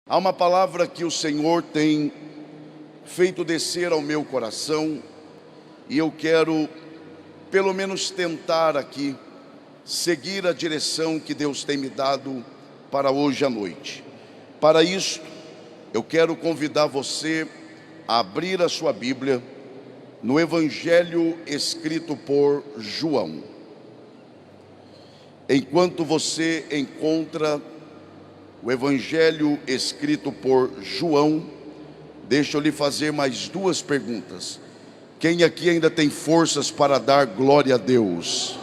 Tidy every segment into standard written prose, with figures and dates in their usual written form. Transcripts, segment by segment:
Há uma palavra que o Senhor tem feito descer ao meu coração e eu quero, pelo menos, tentar aqui seguir a direção que Deus tem me dado para hoje à noite. Para isso, eu quero convidar você a abrir a sua Bíblia no Evangelho escrito por João. Enquanto você encontra o Evangelho escrito por João, deixa eu lhe fazer mais duas perguntas. Quem aqui ainda tem forças para dar glória a Deus?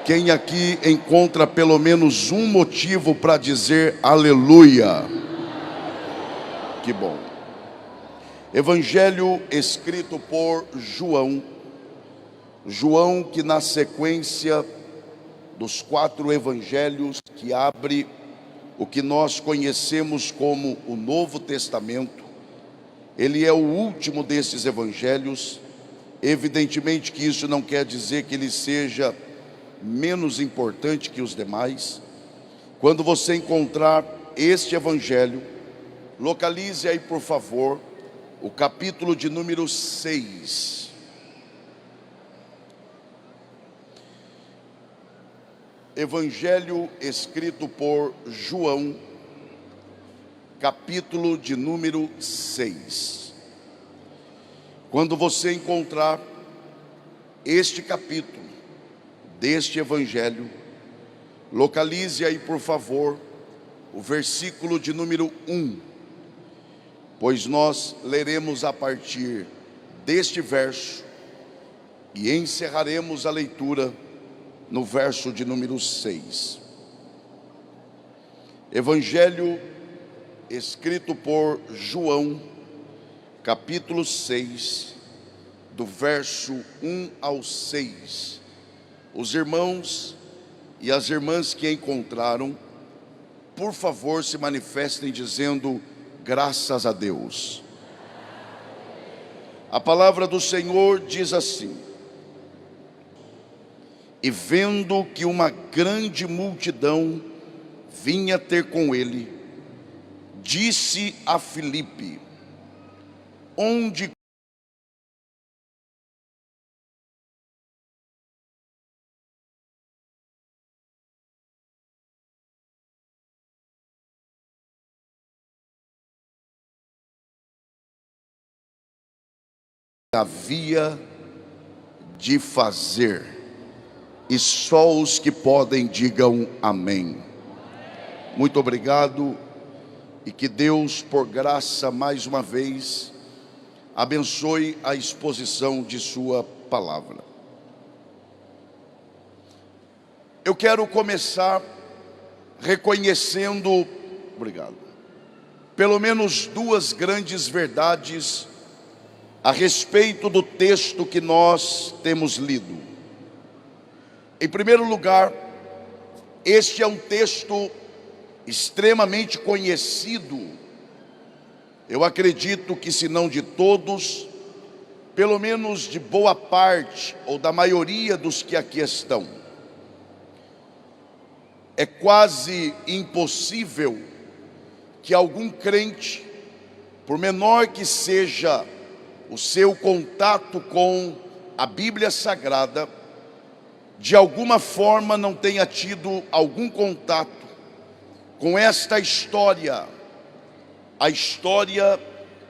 Quem aqui encontra pelo menos um motivo para dizer aleluia? Que bom. Evangelho escrito por João. João, que na sequência dos 4 evangelhos que abre o que nós conhecemos como o Novo Testamento, ele é o último desses evangelhos. Evidentemente que isso não quer dizer que ele seja menos importante que os demais. Quando você encontrar este evangelho, localize aí, por favor, o capítulo de número 6. Evangelho escrito por João, capítulo de número 6. Quando você encontrar este capítulo deste evangelho, localize aí, por favor, o versículo de número 1, pois nós leremos a partir deste verso e encerraremos a leitura no verso de número 6. Evangelho escrito por João, capítulo 6, do verso 1 ao 6. Os irmãos e as irmãs que encontraram, por favor, se manifestem dizendo graças a Deus. A palavra do Senhor diz assim: e vendo que uma grande multidão vinha ter com ele, disse a Filipe: onde havia de fazer? E só os que podem digam amém. Muito obrigado, e que Deus, por graça, mais uma vez, abençoe a exposição de sua palavra. Eu quero começar reconhecendo, obrigado, pelo menos 2 grandes verdades a respeito do texto que nós temos lido. Em primeiro lugar, este é um texto extremamente conhecido. Eu acredito que, se não de todos, pelo menos de boa parte ou da maioria dos que aqui estão. É quase impossível que algum crente, por menor que seja o seu contato com a Bíblia Sagrada, de alguma forma não tenha tido algum contato com esta história, a história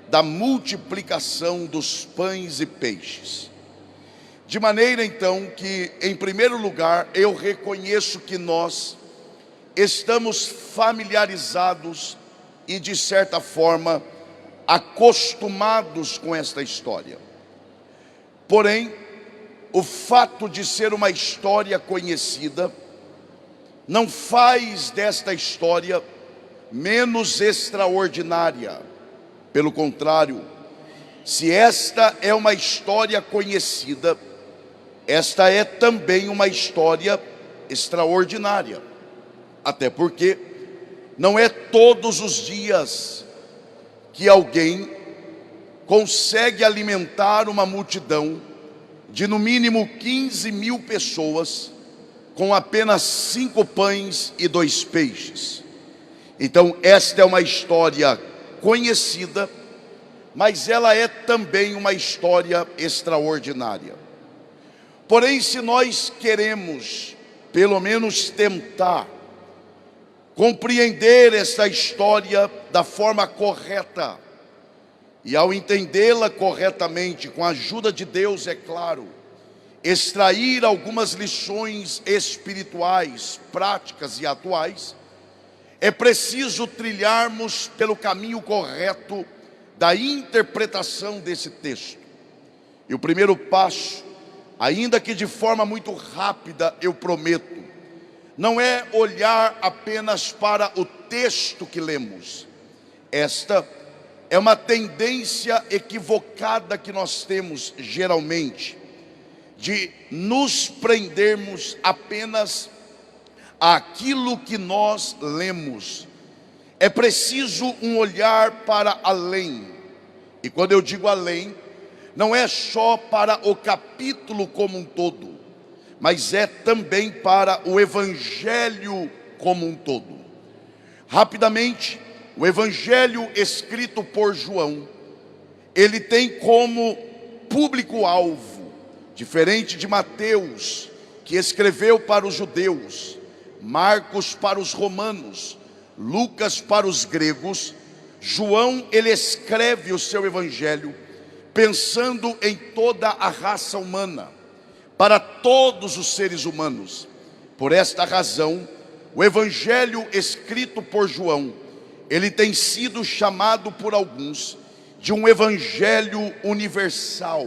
da multiplicação dos pães e peixes. De maneira então que, em primeiro lugar, eu reconheço que nós estamos familiarizados e, de certa forma, acostumados com esta história. Porém, o fato de ser uma história conhecida não faz desta história menos extraordinária. Pelo contrário, se esta é uma história conhecida, esta é também uma história extraordinária. Até porque não é todos os dias que alguém consegue alimentar uma multidão de no mínimo 15.000 pessoas com apenas 5 pães e 2 peixes. Então, esta é uma história conhecida, mas ela é também uma história extraordinária. Porém, se nós queremos, pelo menos tentar, compreender essa história da forma correta, e ao entendê-la corretamente, com a ajuda de Deus, é claro, extrair algumas lições espirituais, práticas e atuais, é preciso trilharmos pelo caminho correto da interpretação desse texto. E o primeiro passo, ainda que de forma muito rápida, eu prometo, não é olhar apenas para o texto que lemos. Esta é uma tendência equivocada que nós temos geralmente, de nos prendermos apenas àquilo que nós lemos. É preciso um olhar para além. E quando eu digo além, não é só para o capítulo como um todo, mas é também para o evangelho como um todo. Rapidamente, o evangelho escrito por João, ele tem como público-alvo, diferente de Mateus, que escreveu para os judeus, Marcos para os romanos, Lucas para os gregos, João, ele escreve o seu evangelho pensando em toda a raça humana, para todos os seres humanos. Por esta razão, o evangelho escrito por João, ele tem sido chamado por alguns de um evangelho universal,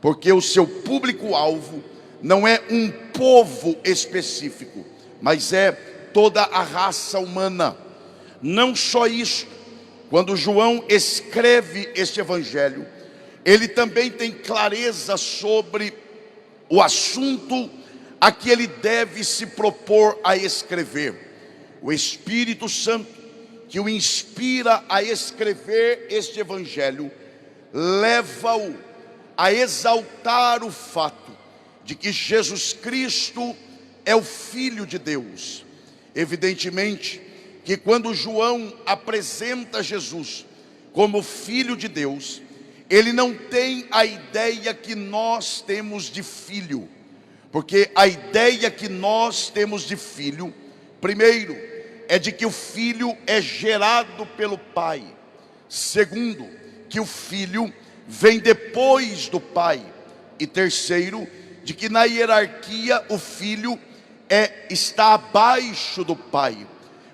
porque o seu público-alvo não é um povo específico, mas é toda a raça humana. Não só isso, quando João escreve este evangelho, ele também tem clareza sobre o assunto a que ele deve se propor a escrever. O Espírito Santo, que o inspira a escrever este evangelho, leva-o a exaltar o fato de que Jesus Cristo é o Filho de Deus. Evidentemente que quando João apresenta Jesus como Filho de Deus, ele não tem a ideia que nós temos de filho, porque a ideia que nós temos de filho, primeiro, é de que o filho é gerado pelo pai. Segundo, que o filho vem depois do pai. E terceiro, de que na hierarquia o filho está abaixo do pai.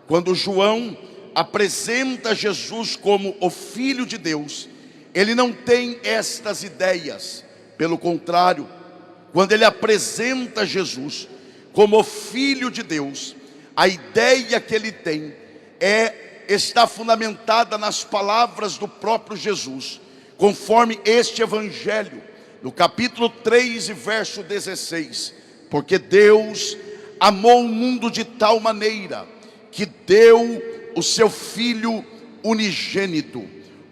Quando João apresenta Jesus como o Filho de Deus, ele não tem estas ideias. Pelo contrário, quando ele apresenta Jesus como o Filho de Deus, a ideia que ele tem está fundamentada nas palavras do próprio Jesus, conforme este evangelho, no capítulo 3 e verso 16. Porque Deus amou o mundo de tal maneira que deu o seu Filho unigênito.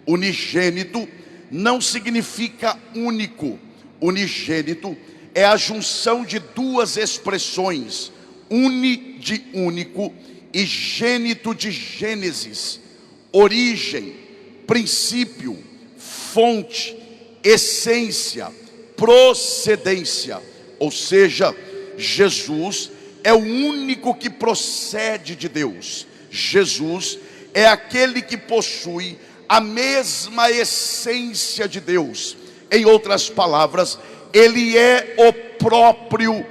Unigênito não significa único. Unigênito é a junção de duas expressões, uni de único e gênito de Gênesis, origem, princípio, fonte, essência, procedência. Ou seja, Jesus é o único que procede de Deus. Jesus é aquele que possui a mesma essência de Deus. Em outras palavras, ele é o próprio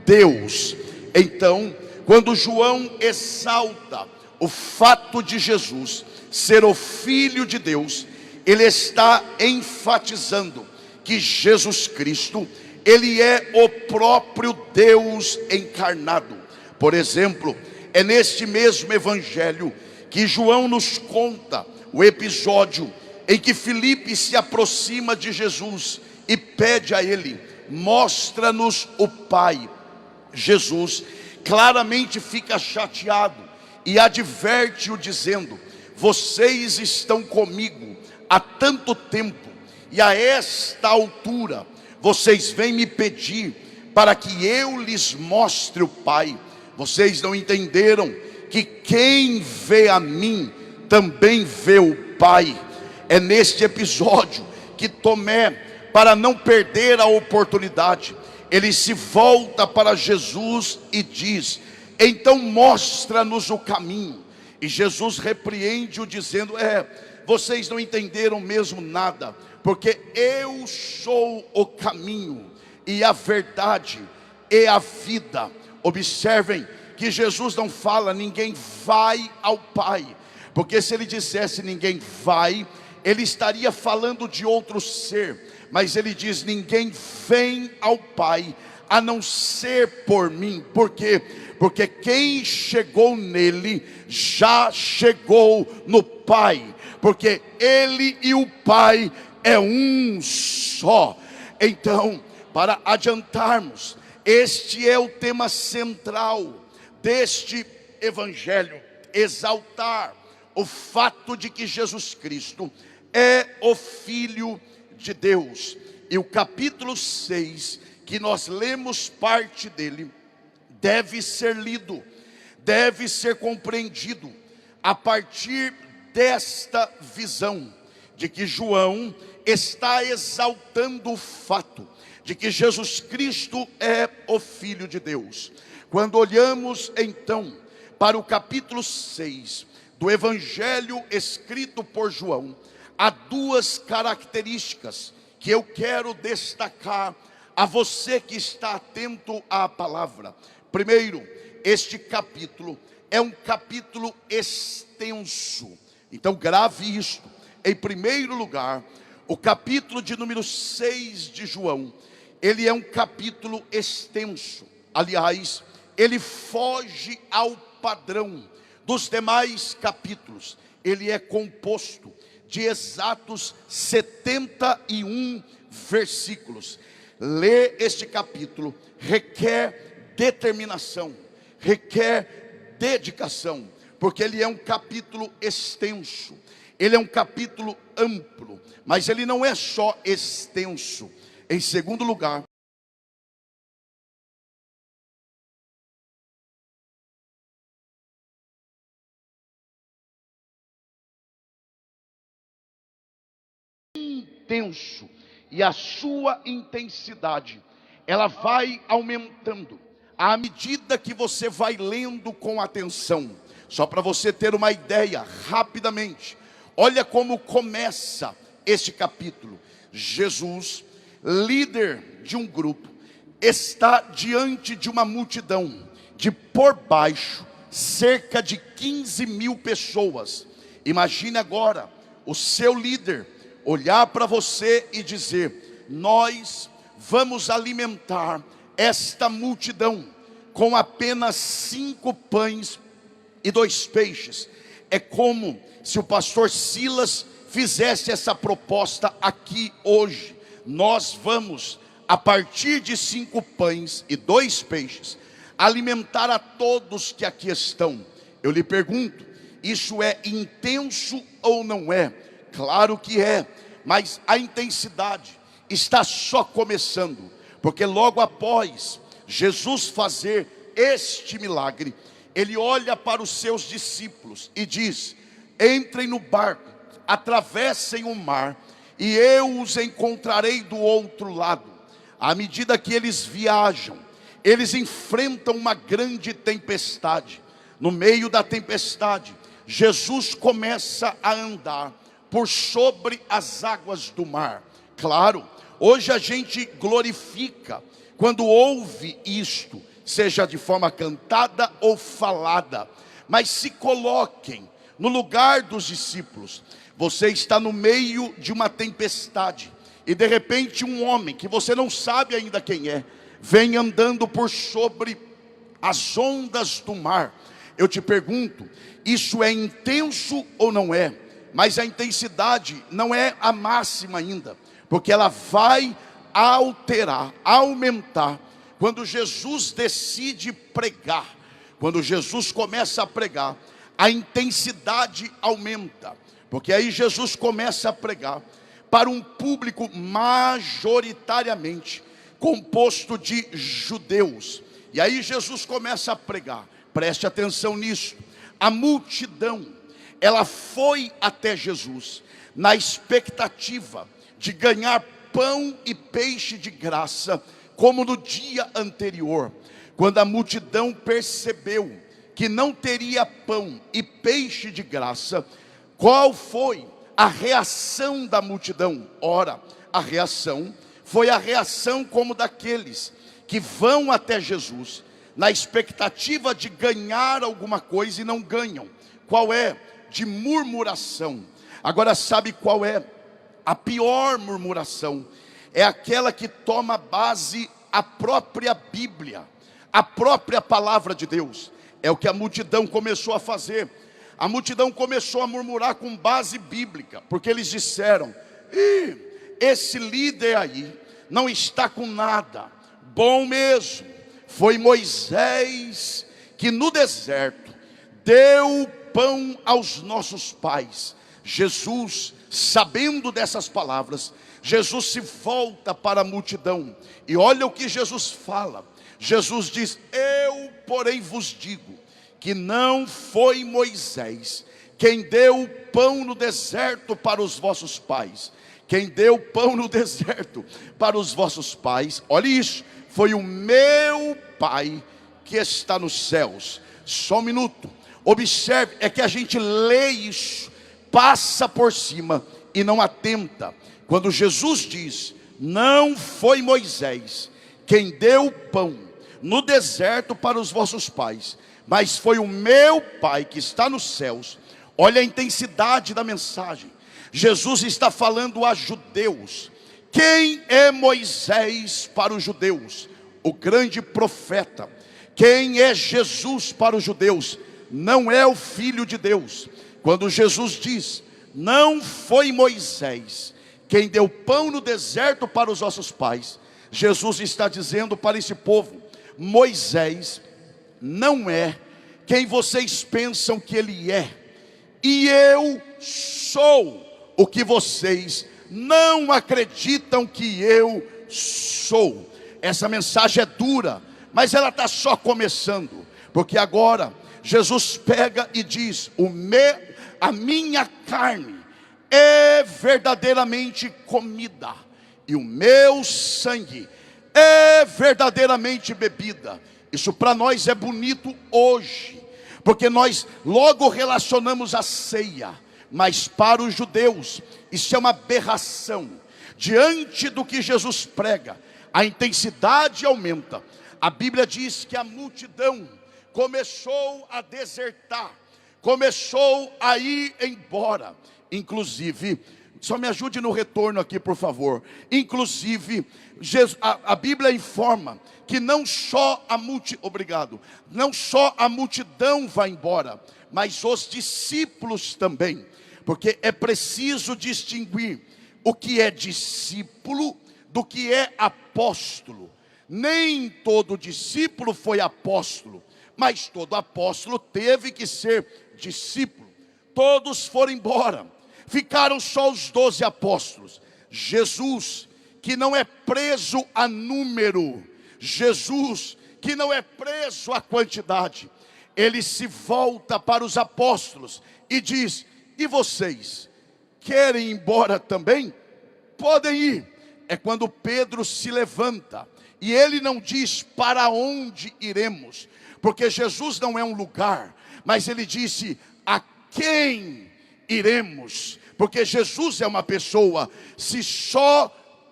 Deus. Então, quando João exalta o fato de Jesus ser o Filho de Deus, ele está enfatizando que Jesus Cristo, ele é o próprio Deus encarnado. Por exemplo, é neste mesmo evangelho que João nos conta o episódio em que Filipe se aproxima de Jesus e pede a ele: mostra-nos o Pai. Jesus claramente fica chateado e adverte-o dizendo: vocês estão comigo há tanto tempo e a esta altura vocês vêm me pedir para que eu lhes mostre o Pai. Vocês não entenderam que quem vê a mim também vê o Pai. É neste episódio que Tomé, para não perder a oportunidade, ele se volta para Jesus e diz: então mostra-nos o caminho. E Jesus repreende-o dizendo: vocês não entenderam mesmo nada, porque eu sou o caminho e a verdade e a vida. Observem que Jesus não fala ninguém vai ao Pai, porque se ele dissesse ninguém vai, ele estaria falando de outro ser. Mas ele diz: ninguém vem ao Pai a não ser por mim. Por quê? Porque quem chegou nele já chegou no Pai, porque ele e o Pai é um só. Então, para adiantarmos, este é o tema central deste evangelho: exaltar o fato de que Jesus Cristo é o Filho de Deus. E o capítulo 6, que nós lemos parte dele, deve ser lido, deve ser compreendido a partir desta visão de que João está exaltando o fato de que Jesus Cristo é o Filho de Deus. Quando olhamos então para o capítulo 6 do evangelho escrito por João, há duas características que eu quero destacar a você que está atento à palavra. Primeiro, este capítulo é um capítulo extenso. Então grave isto. Em primeiro lugar, o capítulo de número 6 de João, ele é um capítulo extenso. Aliás, ele foge ao padrão dos demais capítulos. Ele é composto de exatos 71 versículos. Ler este capítulo requer determinação, requer dedicação, porque ele é um capítulo extenso, ele é um capítulo amplo, mas ele não é só extenso. Em segundo lugar, intenso, e a sua intensidade, ela vai aumentando à medida que você vai lendo com atenção. Só para você ter uma ideia, rapidamente, olha como começa este capítulo. Jesus, líder de um grupo, está diante de uma multidão de por baixo cerca de 15.000 pessoas. Imagine agora o seu líder olhar para você e dizer: nós vamos alimentar esta multidão com apenas 5 pães e 2 peixes. É como se o pastor Silas fizesse essa proposta aqui hoje. Nós vamos, a partir de 5 pães e 2 peixes, alimentar a todos que aqui estão. Eu lhe pergunto, isso é intenso ou não é? Claro que é, mas a intensidade está só começando, porque logo após Jesus fazer este milagre, ele olha para os seus discípulos e diz: entrem no barco, atravessem o mar, e eu os encontrarei do outro lado. À medida que eles viajam, eles enfrentam uma grande tempestade. No meio da tempestade, Jesus começa a andar por sobre as águas do mar. Claro, hoje a gente glorifica quando ouve isto, seja de forma cantada ou falada. Mas se coloquem no lugar dos discípulos. Você está no meio de uma tempestade, e de repente um homem, que você não sabe ainda quem é, vem andando por sobre as ondas do mar. Eu te pergunto, isso é intenso ou não é? Mas a intensidade não é a máxima ainda, porque ela vai alterar, aumentar, quando Jesus decide pregar. Quando Jesus começa a pregar, a intensidade aumenta, porque aí Jesus começa a pregar para um público majoritariamente composto de judeus. E aí Jesus começa a pregar, preste atenção nisso, a multidão, ela foi até Jesus na expectativa de ganhar pão e peixe de graça, como no dia anterior. Quando a multidão percebeu que não teria pão e peixe de graça, qual foi a reação da multidão? Ora, a reação foi a reação como daqueles que vão até Jesus na expectativa de ganhar alguma coisa e não ganham. Qual é? De murmuração. Agora, sabe qual é a pior murmuração? É aquela que toma base a própria Bíblia, a própria palavra de Deus. É o que a multidão começou a fazer. A multidão começou a murmurar com base bíblica, porque eles disseram: esse líder aí não está com nada. Bom mesmo, foi Moisés que no deserto deu pão aos nossos pais. Jesus, sabendo dessas palavras, Jesus se volta para a multidão, e olha o que Jesus fala. Jesus diz: eu, porém, vos digo, que não foi Moisés quem deu pão no deserto para os vossos pais. Quem deu pão no deserto para os vossos pais, olha isso, foi o meu Pai que está nos céus. Só um minuto, observe, é que a gente lê isso, passa por cima e não atenta. Quando Jesus diz: não foi Moisés quem deu pão no deserto para os vossos pais, mas foi o meu Pai que está nos céus. Olha a intensidade da mensagem. Jesus está falando a judeus. Quem é Moisés para os judeus? O grande profeta. Quem é Jesus para os judeus? Não é o Filho de Deus. Quando Jesus diz: não foi Moisés quem deu pão no deserto para os nossos pais, Jesus está dizendo para esse povo: Moisés não é quem vocês pensam que ele é, e eu sou o que vocês não acreditam que eu sou. Essa mensagem é dura, mas ela está só começando, porque agora Jesus pega e diz: a minha carne é verdadeiramente comida, e o meu sangue é verdadeiramente bebida. Isso para nós é bonito hoje, porque nós logo relacionamos a ceia, mas para os judeus isso é uma aberração. Diante do que Jesus prega, a intensidade aumenta. A Bíblia diz que a multidão começou a desertar, começou a ir embora. Inclusive, só me ajude no retorno aqui, por favor. Inclusive, a Bíblia informa que não só não só a multidão vai embora, mas os discípulos também, porque é preciso distinguir o que é discípulo do que é apóstolo. Nem todo discípulo foi apóstolo, mas todo apóstolo teve que ser discípulo. Todos foram embora, ficaram só os 12 apóstolos. Jesus, que não é preso a número, Jesus, que não é preso a quantidade, ele se volta para os apóstolos e diz: e vocês, querem ir embora também? Podem ir. É quando Pedro se levanta, e ele não diz para onde iremos, porque Jesus não é um lugar, mas ele disse: a quem iremos? Porque Jesus é uma pessoa. Se só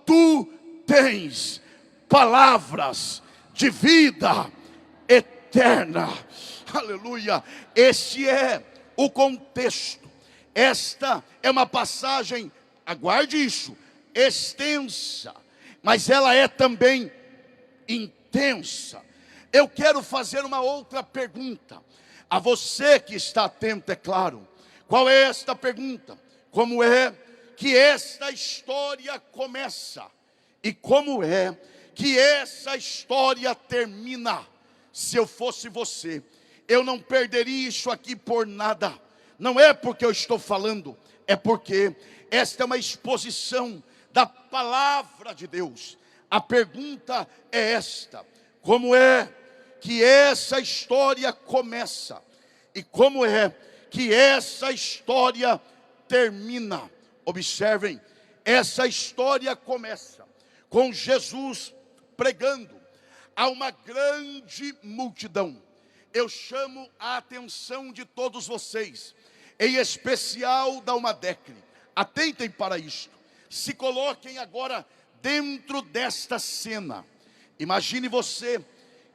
tu tens palavras de vida eterna, aleluia. Esse é o contexto. Esta é uma passagem, aguarde isso, extensa, mas ela é também intensa. Eu quero fazer uma outra pergunta a você que está atento, é claro. Qual é esta pergunta? Como é que esta história começa? E como é que essa história termina? Se eu fosse você, eu não perderia isso aqui por nada. Não é porque eu estou falando, é porque esta é uma exposição da palavra de Deus. A pergunta é esta: como é que essa história começa? E como é que essa história termina? Observem, essa história começa com Jesus pregando a uma grande multidão. Eu chamo a atenção de todos vocês, em especial da Almadecre. Atentem para isto. Se coloquem agora dentro desta cena. Imagine você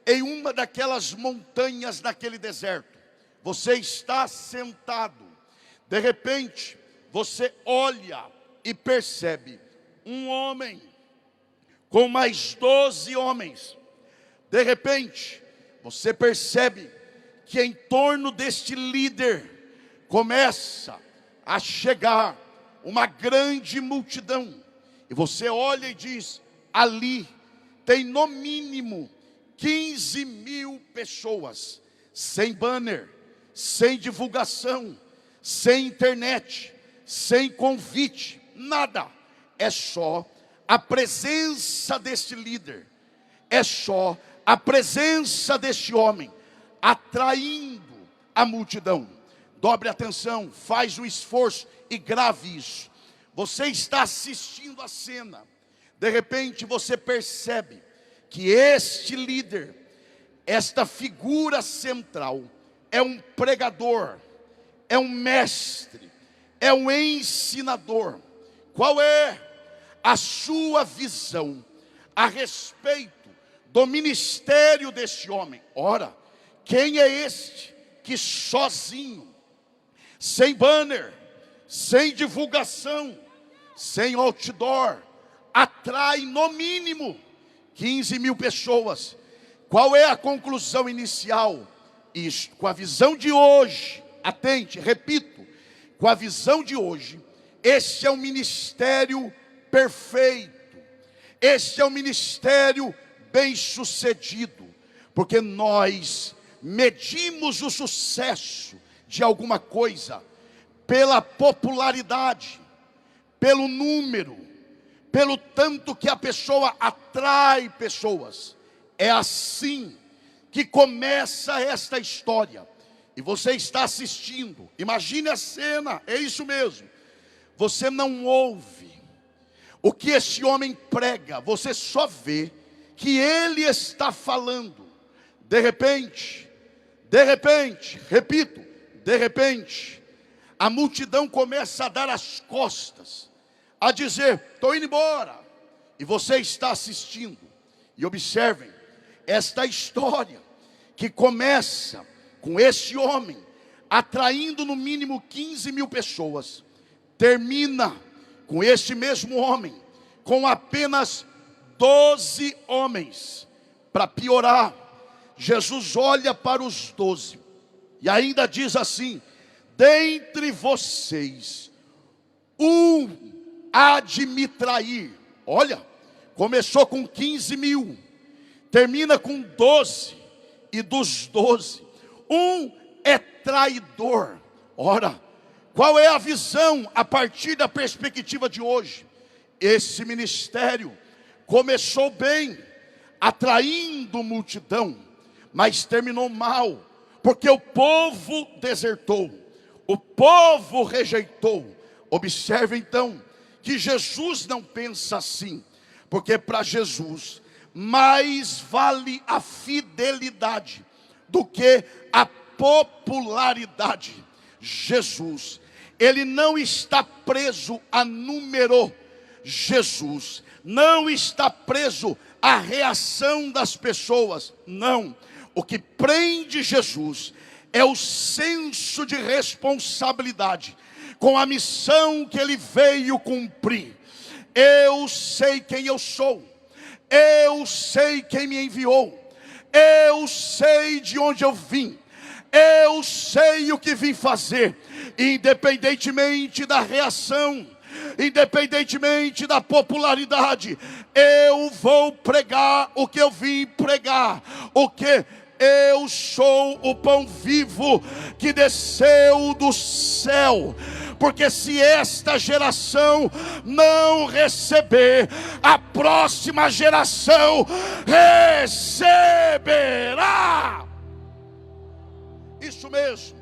em uma daquelas montanhas daquele deserto. Você está sentado. De repente, você olha e percebe um homem com mais 12 homens. De repente, você percebe que em torno deste líder começa a chegar uma grande multidão. E você olha e diz: ali tem no mínimo 15 mil pessoas, sem banner, sem divulgação, sem internet, sem convite, nada. É só a presença deste líder, é só a presença deste homem atraindo a multidão. Dobre atenção, faz um esforço e grave isso. Você está assistindo a cena, de repente você percebe que este líder, esta figura central, é um pregador, é um mestre, é um ensinador. Qual é a sua visão a respeito do ministério deste homem? Ora, quem é este que sozinho, sem banner, sem divulgação, sem outdoor, atrai no mínimo 15 mil pessoas? Qual é a conclusão inicial? Isto, com a visão de hoje, atente, repito, com a visão de hoje, este é um ministério perfeito, este é um ministério bem-sucedido, porque nós medimos o sucesso de alguma coisa pela popularidade, pelo número, pelo tanto que a pessoa atrai pessoas. É assim que começa esta história. E você está assistindo, imagine a cena, é isso mesmo. Você não ouve o que esse homem prega, você só vê que ele está falando. De repente, repito, de repente, a multidão começa a dar as costas, a dizer: estou indo embora. E você está assistindo. E observem, esta história que começa com esse homem atraindo no mínimo 15 mil pessoas, termina com este mesmo homem com apenas 12 homens. Para piorar, Jesus olha para os 12 e ainda diz assim: dentre vocês um há de me trair. Olha, começou com 15 mil, termina com 12, e dos 12, um é traidor. Ora, qual é a visão a partir da perspectiva de hoje? Esse ministério começou bem, atraindo multidão, mas terminou mal, porque o povo desertou, o povo rejeitou. Observe então que Jesus não pensa assim, porque para Jesus mais vale a fidelidade do que a popularidade. Jesus, ele não está preso a número. Jesus não está preso à reação das pessoas. Não, o que prende Jesus é o senso de responsabilidade com a missão que ele veio cumprir. Eu sei quem eu sou, eu sei quem me enviou, eu sei de onde eu vim, eu sei o que vim fazer, independentemente da reação, independentemente da popularidade. Eu vou pregar o que eu vim pregar, o que eu sou o pão vivo que desceu do céu. Porque se esta geração não receber, a próxima geração receberá. Isso mesmo.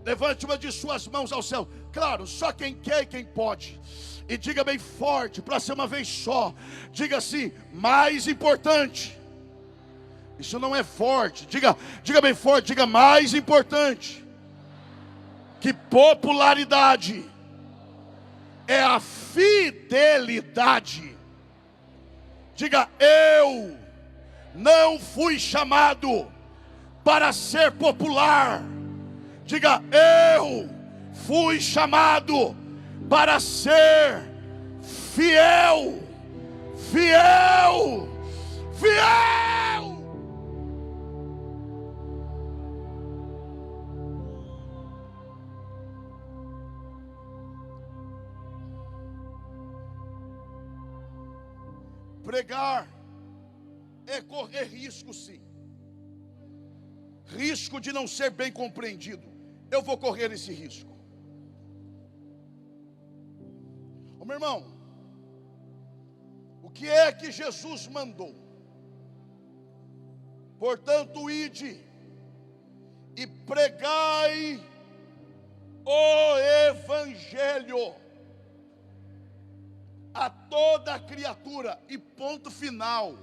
Levante uma de suas mãos ao céu. Claro, só quem quer e quem pode. E diga bem forte, para ser uma vez só. Diga assim: mais importante. Isso não é forte. Diga bem forte, diga: mais importante que popularidade é a fidelidade. Diga: eu não fui chamado para ser popular. Diga: eu fui chamado para ser fiel. Fiel. Fiel. Pregar é correr risco, sim. Risco de não ser bem compreendido. Eu vou correr esse risco. Ô meu irmão, o que é que Jesus mandou? Portanto, ide e pregai o evangelho a toda criatura, e ponto final.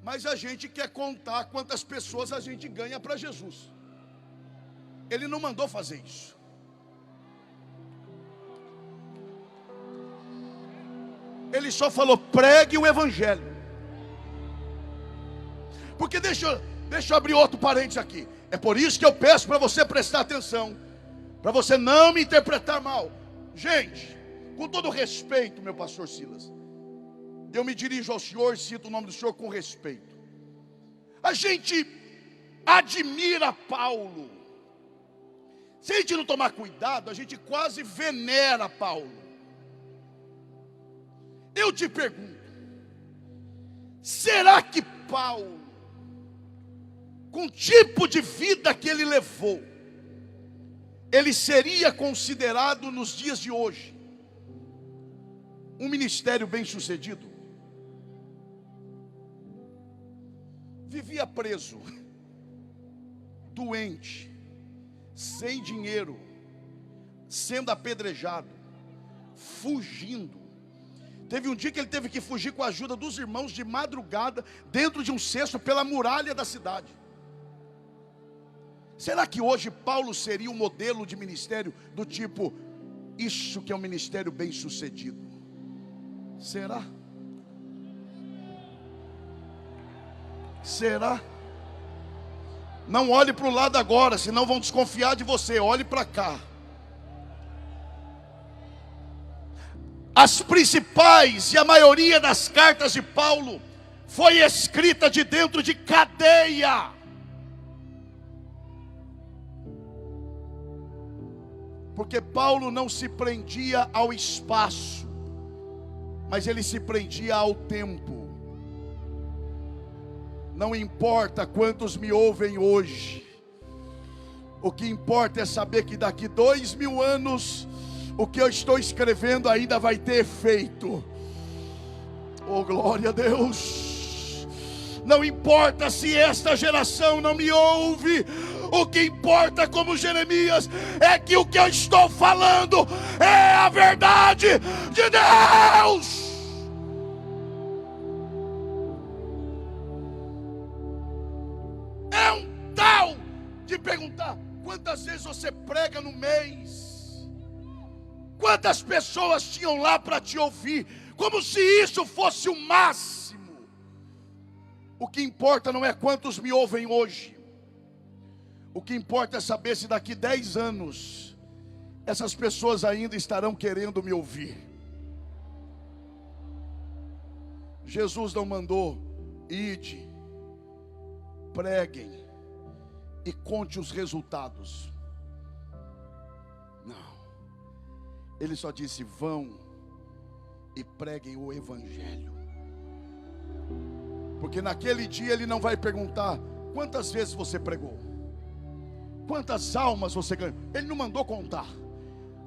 Mas a gente quer contar quantas pessoas a gente ganha para Jesus. Ele não mandou fazer isso. Ele só falou: pregue o evangelho. Porque deixa eu abrir outro parênteses aqui. É por isso que eu peço para você prestar atenção, para você não me interpretar mal. Gente, com todo respeito, meu pastor Silas, eu me dirijo ao senhor e cito o nome do senhor com respeito. A gente admira Paulo. Se a gente não tomar cuidado, a gente quase venera Paulo. Eu te pergunto, será que Paulo, com o tipo de vida que ele levou, ele seria considerado nos dias de hoje um ministério bem sucedido? Vivia preso, doente, sem dinheiro, sendo apedrejado, fugindo. Teve um dia que ele teve que fugir com a ajuda dos irmãos de madrugada, dentro de um cesto pela muralha da cidade. Será que hoje Paulo seria um modelo de ministério do tipo: isso que é um ministério bem sucedido? Será? Será? Não olhe para o lado agora, senão vão desconfiar de você. Olhe para cá. As principais e a maioria das cartas de Paulo foi escrita de dentro de cadeia. Porque Paulo não se prendia ao espaço, mas ele se prendia ao tempo. Não importa quantos me ouvem hoje, o que importa é saber que daqui 2000 anos, o que eu estou escrevendo ainda vai ter efeito. Oh, glória a Deus. Não importa se esta geração não me ouve, o que importa, como Jeremias, é que o que eu estou falando é a verdade de Deus. É um tal de perguntar: quantas vezes você prega no mês? Quantas pessoas tinham lá para te ouvir? Como se isso fosse o máximo. O que importa não é quantos me ouvem hoje. O que importa é saber se daqui 10 anos essas pessoas ainda estarão querendo me ouvir. Jesus não mandou: ide, preguem e conte os resultados. Não. Ele só disse: vão e preguem o evangelho. Porque naquele dia ele não vai perguntar: quantas vezes você pregou? Quantas almas você ganhou? Ele não mandou contar.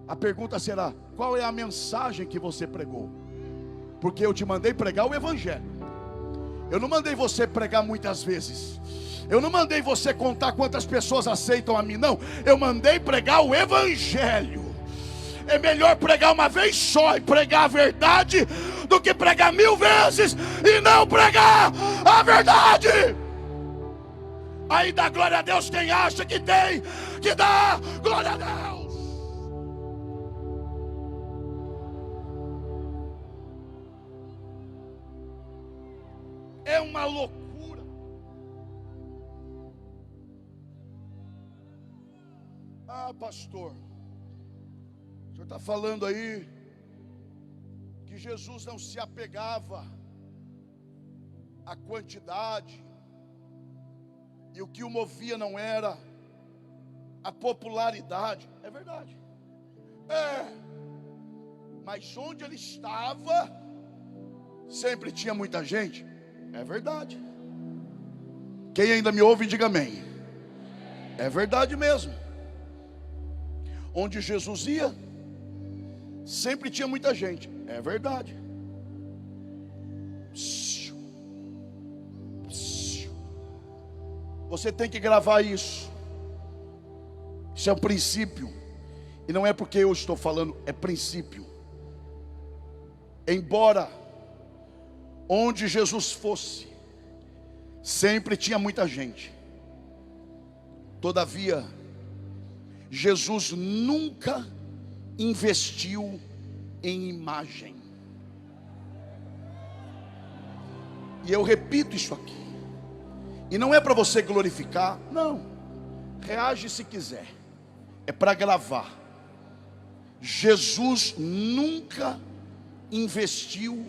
A pergunta será: qual é a mensagem que você pregou? Porque eu te mandei pregar o evangelho. Eu não mandei você pregar muitas vezes. Eu não mandei você contar quantas pessoas aceitam a mim, não. Eu mandei pregar o evangelho. É melhor pregar uma vez só e pregar a verdade do que pregar 1000 vezes e não pregar a verdade. Aí dá glória a Deus quem acha que tem que dar glória a Deus. É uma loucura. Ah, pastor, o senhor está falando aí que Jesus não se apegava à quantidade, e o que o movia não era a popularidade. É verdade. Mas onde ele estava, sempre tinha muita gente. É verdade. Quem ainda me ouve, diga amém. É verdade mesmo. Onde Jesus ia, sempre tinha muita gente. É verdade. Você tem que gravar isso. Isso é um princípio. E não é porque eu estou falando, é princípio. Embora onde Jesus fosse, sempre tinha muita gente. Todavia, Jesus nunca investiu em imagem. E eu repito isso aqui. E não é para você glorificar, não. Reage se quiser. É para gravar. Jesus nunca investiu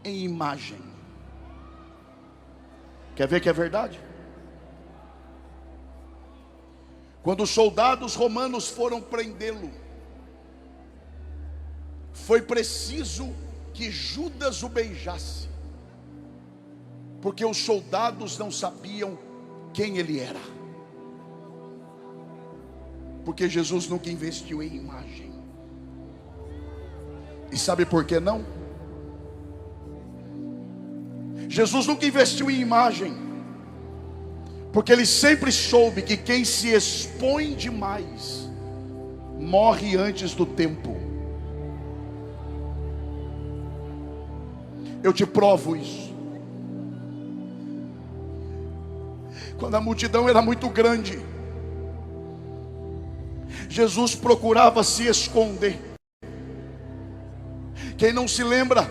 em imagem. Quer ver que é verdade? Quando os soldados romanos foram prendê-lo, foi preciso que Judas o beijasse, porque os soldados não sabiam quem ele era. Porque Jesus nunca investiu em imagem. E sabe por que não? Jesus nunca investiu em imagem, porque ele sempre soube que quem se expõe demais morre antes do tempo. Eu te provo isso. Quando a multidão era muito grande, Jesus procurava se esconder. Quem não se lembra,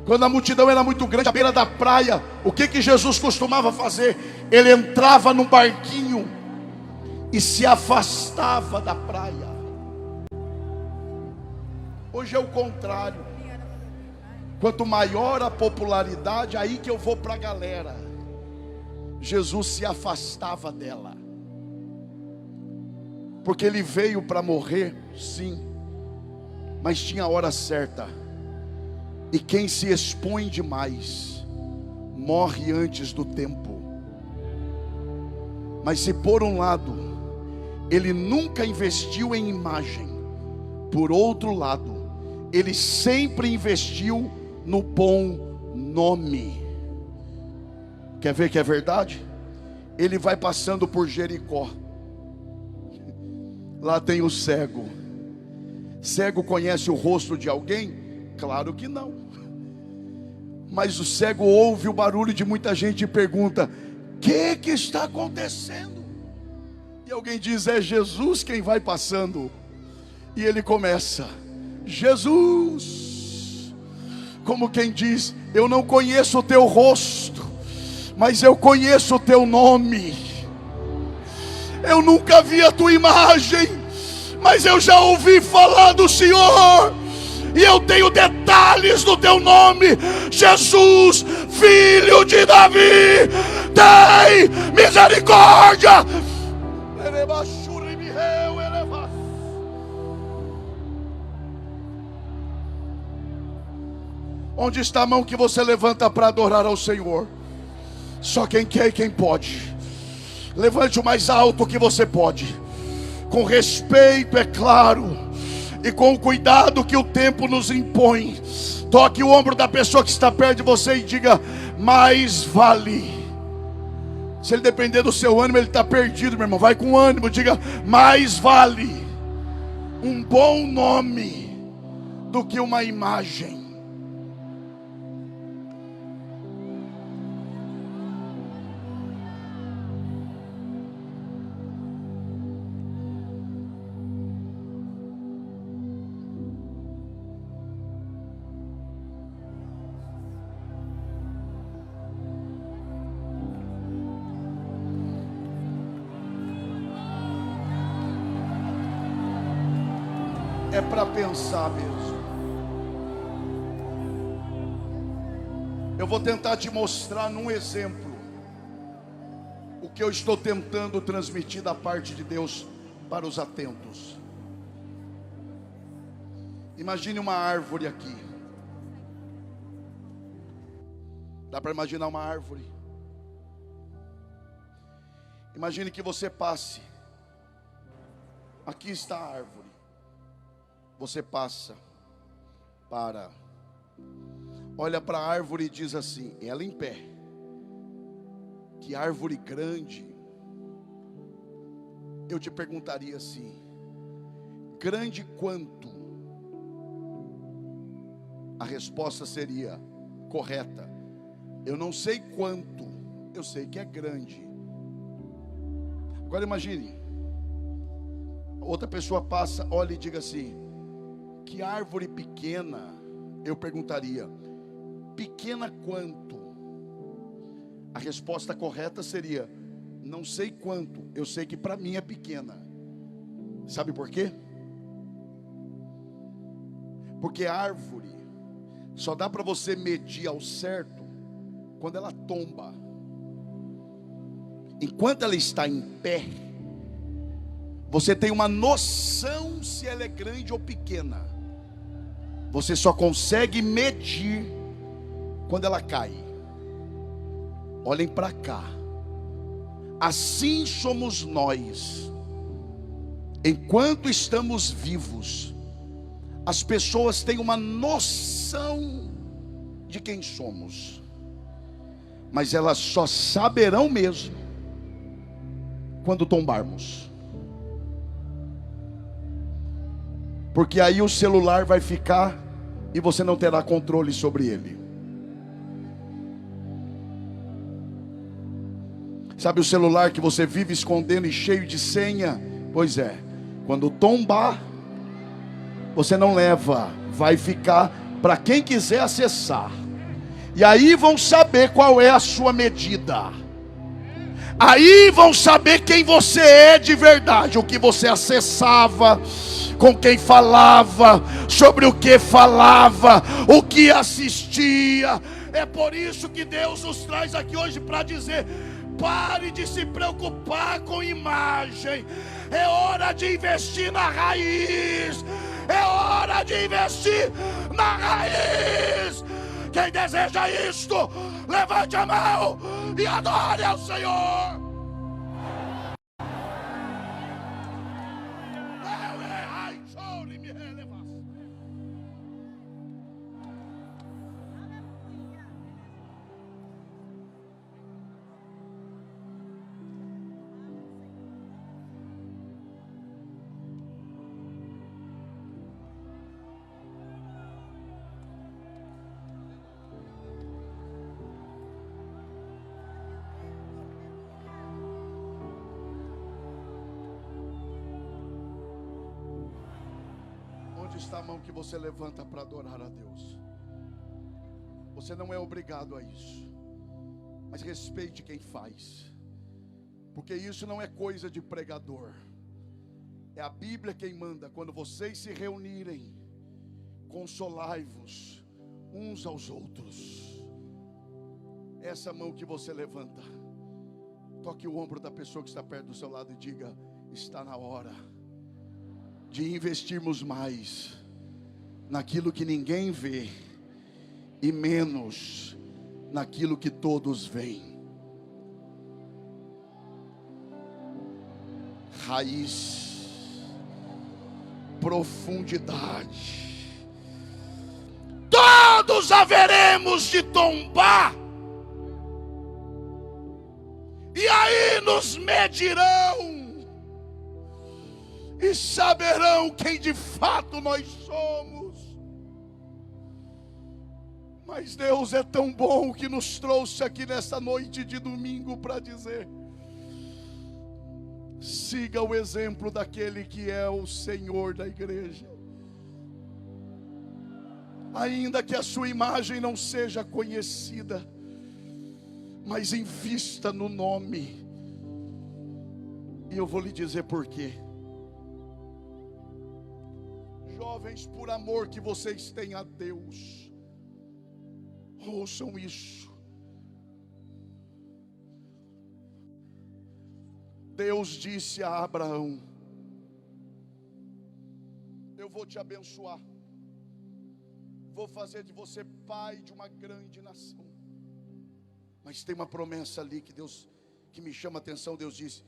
quando a multidão era muito grande, à beira da praia, o que Jesus costumava fazer? Ele entrava num barquinho e se afastava da praia. Hoje é o contrário. Quanto maior a popularidade, aí que eu vou para a galera. Jesus se afastava dela, porque ele veio para morrer, sim, mas tinha a hora certa. E quem se expõe demais morre antes do tempo. Mas se por um lado ele nunca investiu em imagem, por outro lado ele sempre investiu no bom nome. Quer ver que é verdade? Ele vai passando por Jericó. Lá tem o cego. Cego conhece o rosto de alguém? Claro que não. Mas o cego ouve o barulho de muita gente e pergunta: o que está acontecendo? E alguém diz: é Jesus quem vai passando. E ele começa: Jesus. Como quem diz: eu não conheço o teu rosto, mas eu conheço o teu nome. Eu nunca vi a tua imagem, mas eu já ouvi falar do Senhor, e eu tenho detalhes do teu nome. Jesus, filho de Davi, tem misericórdia. Onde está a mão que você levanta para adorar ao Senhor? Só quem quer e quem pode. Levante o mais alto que você pode, com respeito, é claro, e com o cuidado que o tempo nos impõe. Toque o ombro da pessoa que está perto de você e diga: mais vale. Se ele depender do seu ânimo, ele está perdido, meu irmão. Vai com ânimo, diga: mais vale um bom nome do que uma imagem. É para pensar mesmo. Eu vou tentar te mostrar num exemplo o que eu estou tentando transmitir da parte de Deus para os atentos. Imagine uma árvore aqui. Dá para imaginar uma árvore? Imagine que você passe. Aqui está a árvore. Você passa, olha para a árvore e diz assim, ela em pé: que árvore grande. Eu te perguntaria assim: grande quanto? A resposta seria correta: eu não sei quanto, eu sei que é grande. Agora imagine, outra pessoa passa, olha e diga assim: que árvore pequena. Eu perguntaria: pequena quanto? A resposta correta seria: não sei quanto, eu sei que para mim é pequena. Sabe por quê? Porque a árvore só dá para você medir ao certo quando ela tomba. Enquanto ela está em pé, você tem uma noção se ela é grande ou pequena. Você só consegue medir quando ela cai. Olhem para cá. Assim somos nós. Enquanto estamos vivos, as pessoas têm uma noção de quem somos, mas elas só saberão mesmo quando tombarmos. Porque aí o celular vai ficar e você não terá controle sobre ele. Sabe o celular que você vive escondendo e cheio de senha? Pois é, quando tombar, você não leva, vai ficar para quem quiser acessar. E aí vão saber qual é a sua medida. Aí vão saber quem você é de verdade, o que você acessava, com quem falava, sobre o que falava, o que assistia. É por isso que Deus nos traz aqui hoje para dizer: pare de se preocupar com imagem. É hora de investir na raiz. É hora de investir na raiz. Quem deseja isto, levante a mão e adore ao Senhor. Onde está a mão que você levanta para adorar a Deus? Você não é obrigado a isso, mas respeite quem faz, porque isso não é coisa de pregador. É a Bíblia quem manda: quando vocês se reunirem, consolai-vos uns aos outros. Essa mão que você levanta, toque o ombro da pessoa que está perto do seu lado e diga: está na hora de investirmos mais naquilo que ninguém vê e menos naquilo que todos veem. Raiz, profundidade. Todos haveremos de tombar, e aí nos medirão e saberão quem de fato nós somos. Mas Deus é tão bom que nos trouxe aqui nessa noite de domingo para dizer: siga o exemplo daquele que é o Senhor da igreja. Ainda que a sua imagem não seja conhecida, mas invista no nome. E eu vou lhe dizer por quê. Jovens, por amor que vocês têm a Deus, ouçam isso. Deus disse a Abraão: eu vou te abençoar, vou fazer de você pai de uma grande nação. Mas tem uma promessa ali que me chama a atenção. Deus disse: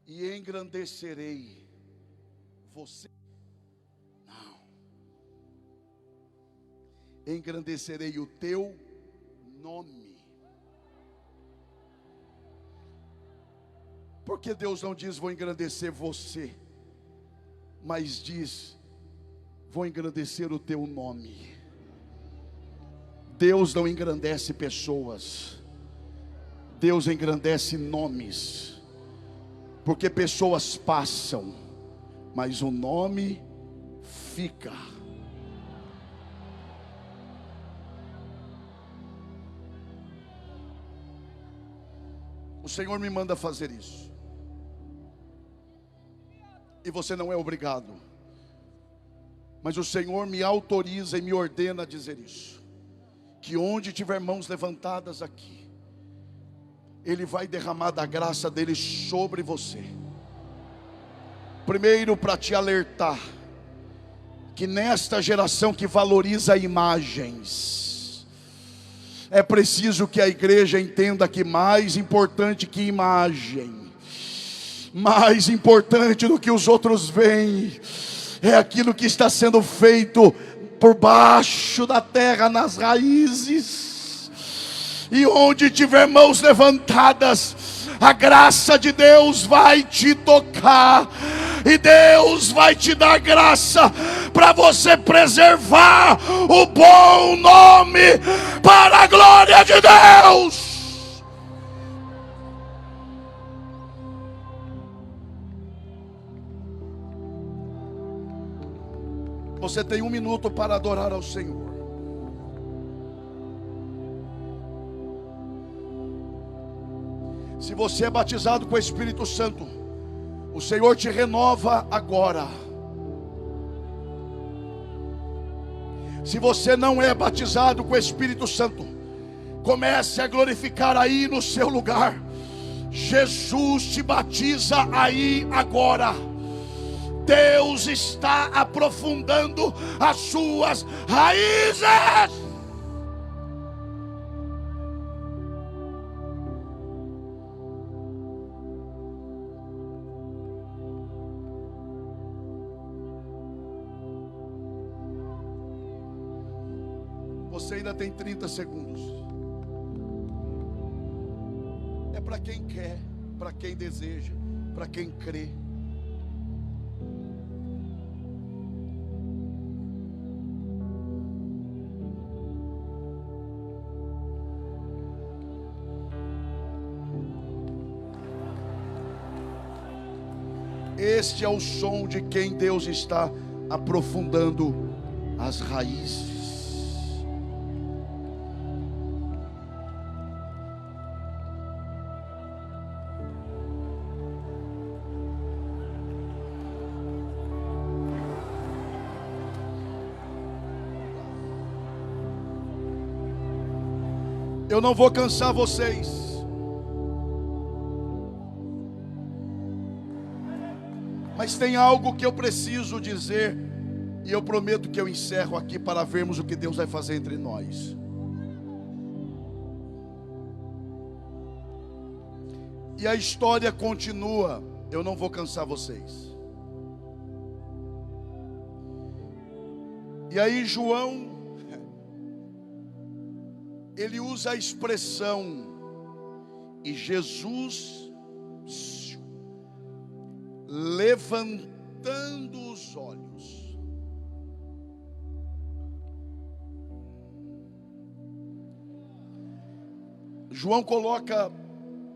e engrandecerei você. Não. Engrandecerei o teu nome. Porque Deus não diz: vou engrandecer você, mas diz: vou engrandecer o teu nome. Deus não engrandece pessoas, Deus engrandece nomes. Porque pessoas passam, mas o nome fica. O Senhor me manda fazer isso, e você não é obrigado, mas o Senhor me autoriza e me ordena a dizer isso: que onde tiver mãos levantadas aqui, Ele vai derramar da graça dele sobre você. Primeiro, para te alertar que nesta geração que valoriza imagens, é preciso que a igreja entenda que mais importante que imagem, mais importante do que os outros veem, é aquilo que está sendo feito por baixo da terra, nas raízes. E onde tiver mãos levantadas, a graça de Deus vai te tocar, e Deus vai te dar graça para você preservar o bom nome para a glória de Deus. Você tem 1 minuto para adorar ao Senhor. Se você é batizado com o Espírito Santo, o Senhor te renova agora. Se você não é batizado com o Espírito Santo, comece a glorificar aí no seu lugar. Jesus te batiza aí agora. Deus está aprofundando as suas raízes. Você ainda tem 30 segundos. É para quem quer, para quem deseja, para quem crê. Este é o som de quem Deus está aprofundando as raízes. Eu não vou cansar vocês. Mas tem algo que eu preciso dizer, e eu prometo que eu encerro aqui para vermos o que Deus vai fazer entre nós. E a história continua. Eu não vou cansar vocês. E aí João, ele usa a expressão E Jesus, levantando os olhos, João coloca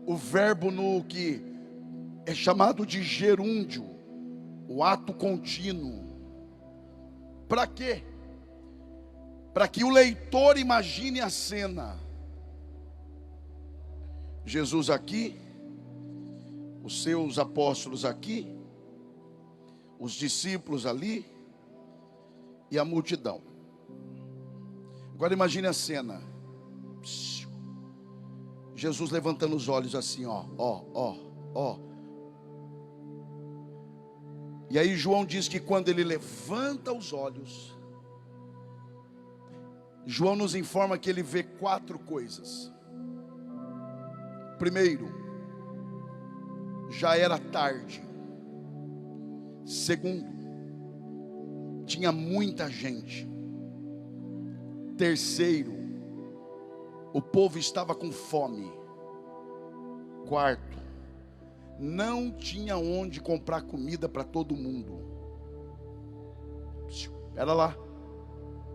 o verbo no que é chamado de gerúndio, o ato contínuo. Para quê? Para que o leitor imagine a cena. Jesus aqui, os seus apóstolos aqui, os discípulos ali e a multidão. Agora imagine a cena. Jesus levantando os olhos assim, ó. E aí João diz que quando ele levanta os olhos, João nos informa que ele vê 4 coisas. Primeiro, já era tarde. Segundo, tinha muita gente. Terceiro, o povo estava com fome. Quarto, não tinha onde comprar comida para todo mundo. Espera lá.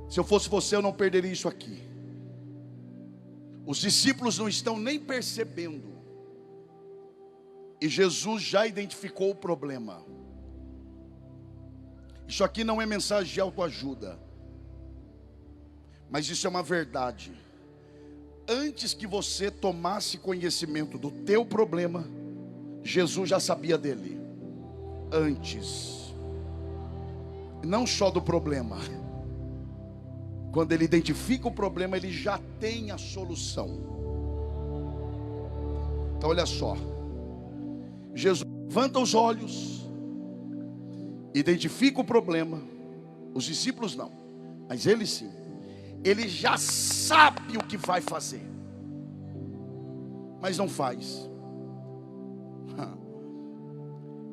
Se eu fosse você, eu não perderia isso aqui. Os discípulos não estão nem percebendo. E Jesus já identificou o problema. Isso aqui não é mensagem de autoajuda, mas isso é uma verdade. Antes que você tomasse conhecimento do teu problema, Jesus já sabia dele. Antes. Não só do problema. Quando ele identifica o problema, ele já tem a solução. Então olha só. Jesus levanta os olhos, identifica o problema. Os discípulos não, mas ele sim. Ele já sabe o que vai fazer, mas não faz.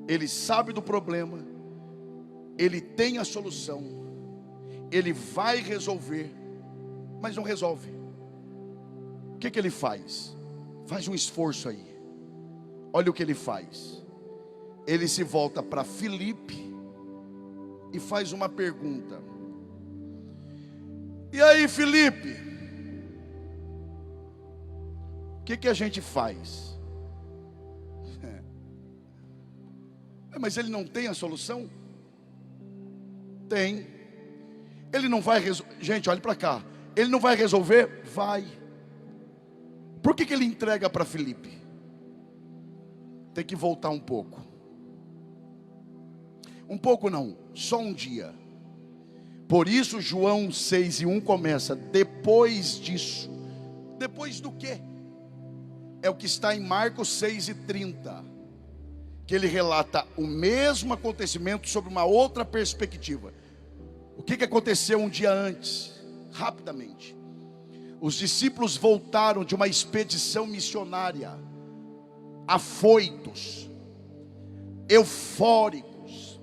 Ele sabe do problema, ele tem a solução, ele vai resolver, mas não resolve. O que ele faz? Faz um esforço aí. Olha o que ele faz. Ele se volta para Filipe e faz uma pergunta. E aí, Filipe, o que a gente faz? Mas ele não tem a solução? Tem. Ele não vai resolver. Gente, olhe para cá. Ele não vai resolver? Vai. Por que ele entrega para Filipe? Tem que voltar um pouco. Um pouco não, só um dia. Por isso João 6:1 começa, depois disso. Depois do quê? É o que está em Marcos 6:30, que ele relata o mesmo acontecimento sob uma outra perspectiva. O que aconteceu um dia antes? Rapidamente, os discípulos voltaram de uma expedição missionária, afoitos, eufóricos.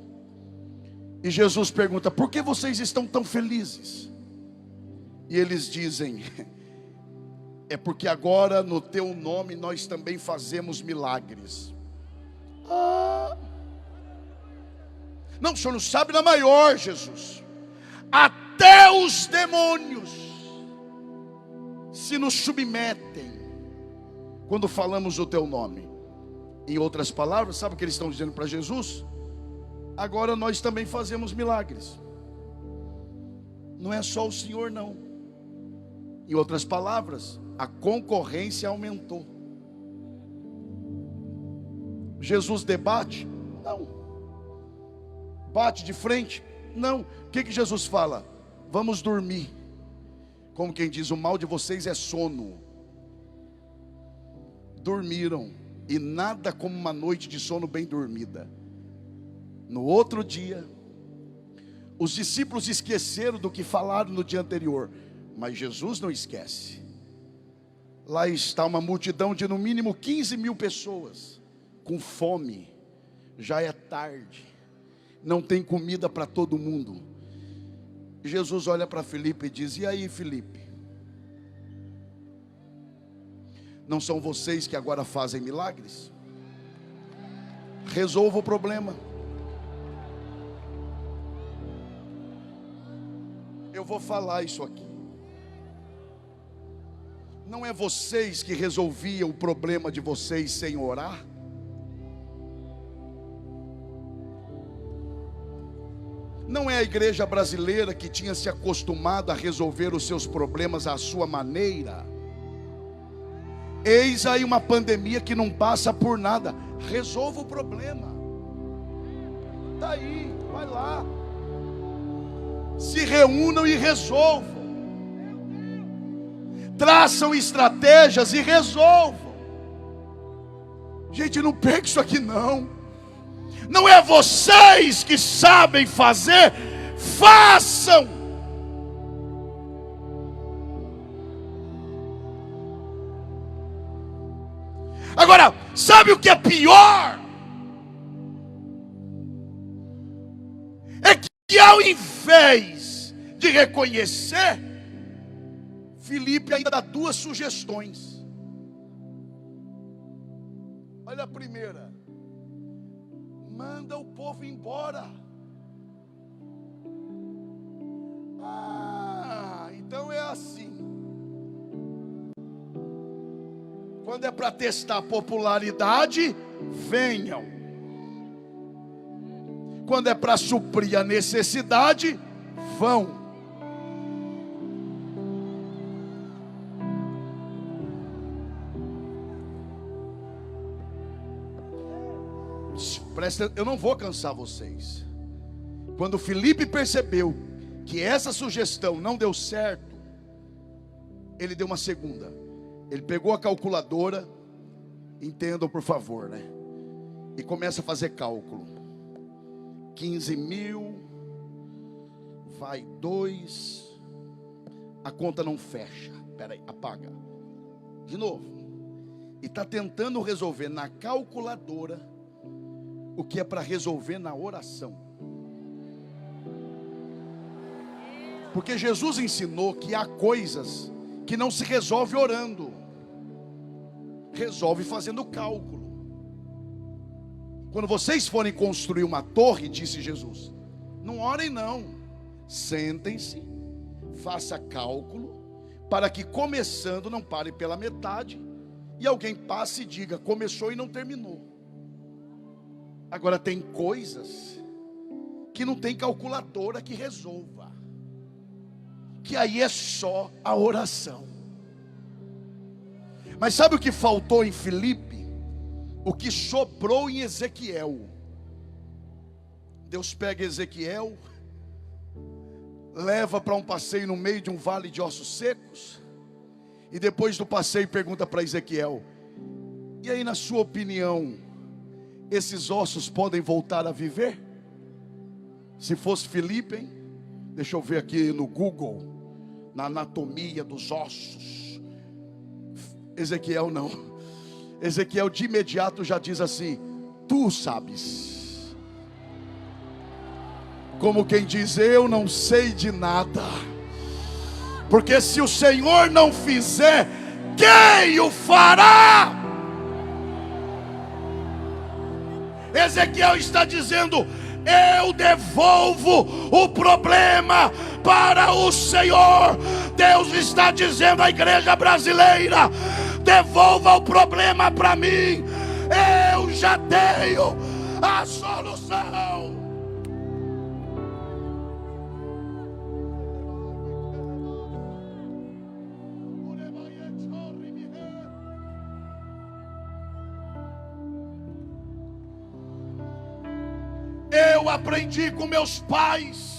E Jesus pergunta, por que vocês estão tão felizes? E eles dizem, é porque agora no teu nome nós também fazemos milagres. Não, o senhor não sabe na maior, Jesus. Até os demônios se nos submetem quando falamos o teu nome. Em outras palavras, sabe o que eles estão dizendo para Jesus? Agora nós também fazemos milagres. Não é só o Senhor não. Em outras palavras, a concorrência aumentou. Jesus debate? Não. Bate de frente? Não. O que Jesus fala? Vamos dormir. Como quem diz, o mal de vocês é sono. Dormiram. E nada como uma noite de sono bem dormida. No outro dia, os discípulos esqueceram do que falaram no dia anterior, mas Jesus não esquece. Lá está uma multidão de no mínimo 15.000 pessoas, com fome, já é tarde, não tem comida para todo mundo. Jesus olha para Filipe e diz, e aí, Filipe? Não são vocês que agora fazem milagres? Resolva o problema. Eu vou falar isso aqui. Não é vocês que resolviam o problema de vocês sem orar? Não é a igreja brasileira que tinha se acostumado a resolver os seus problemas à sua maneira? Eis aí uma pandemia que não passa por nada. Resolva o problema. Está aí, vai lá. Se reúnam e resolvam. Traçam estratégias e resolvam. Gente, não perca isso aqui não. Não é vocês que sabem fazer, façam. Agora, sabe o que é pior? É que ao invés de reconhecer, Filipe ainda dá duas sugestões. Olha a primeira: manda o povo embora. Então é assim. Quando é para testar popularidade, venham. Quando é para suprir a necessidade, vão. Presta, eu não vou cansar vocês. Quando Filipe percebeu que essa sugestão não deu certo, ele deu uma segunda. Ele pegou a calculadora, entendam por favor, né? E começa a fazer cálculo. 15 mil, vai 2, a conta não fecha. Espera aí, apaga. De novo. E está tentando resolver na calculadora o que é para resolver na oração. Porque Jesus ensinou que há coisas que não se resolve orando, resolve fazendo cálculo. Quando vocês forem construir uma torre, disse Jesus, não orem não, sentem-se, faça cálculo, para que começando não pare pela metade, e alguém passe e diga, começou e não terminou. Agora tem coisas que não tem calculadora que resolva, que aí é só a oração. Mas sabe o que faltou em Filipe? O que sobrou em Ezequiel. Deus pega Ezequiel, leva para um passeio no meio de um vale de ossos secos, e depois do passeio pergunta para Ezequiel, e aí, na sua opinião, esses ossos podem voltar a viver? Se fosse Filipe, hein? Deixa eu ver aqui no Google, na anatomia dos ossos. Ezequiel não. Ezequiel de imediato já diz assim, tu sabes. Como quem diz, eu não sei de nada. Porque se o Senhor não fizer, quem o fará? Ezequiel está dizendo, eu devolvo o problema para o Senhor. Deus está dizendo à igreja brasileira, devolva o problema para mim, eu já tenho a solução. Eu aprendi com meus pais.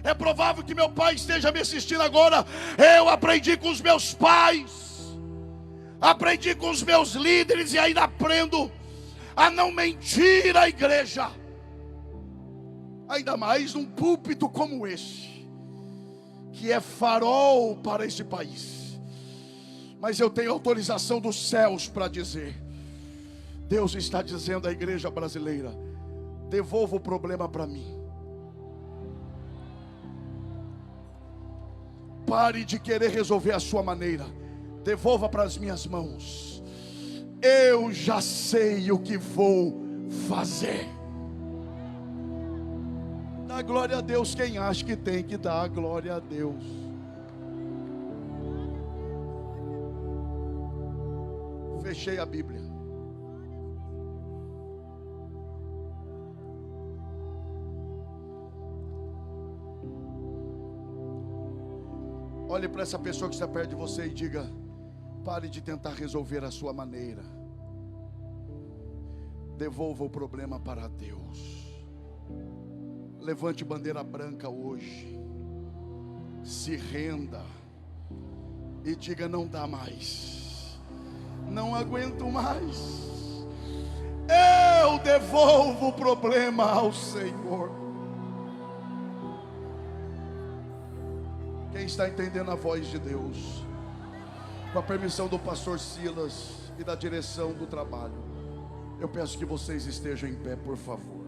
É provável que meu pai esteja me assistindo agora. Eu aprendi com os meus pais, aprendi com os meus líderes, e ainda aprendo a não mentir à igreja, ainda mais num púlpito como este, que é farol para este país. Mas eu tenho autorização dos céus para dizer, Deus está dizendo à igreja brasileira, devolva o problema para mim. Pare de querer resolver a sua maneira. Devolva para as minhas mãos. Eu já sei o que vou fazer. Dá glória a Deus quem acha que tem que dar glória a Deus. Fechei a Bíblia. Olhe para essa pessoa que está perto de você e diga: pare de tentar resolver a sua maneira. Devolva o problema para Deus. Levante bandeira branca hoje. Se renda e diga: não dá mais, não aguento mais. Eu devolvo o problema ao Senhor. Quem está entendendo a voz de Deus? Com a permissão do pastor Silas e da direção do trabalho, eu peço que vocês estejam em pé, por favor.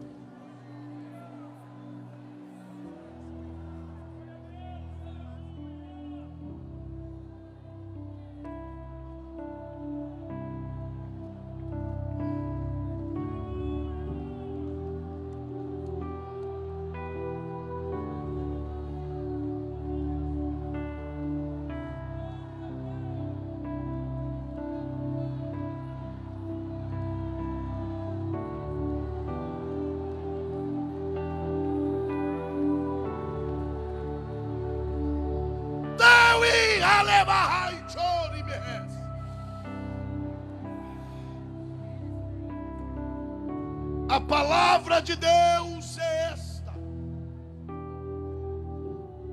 A palavra de Deus é esta: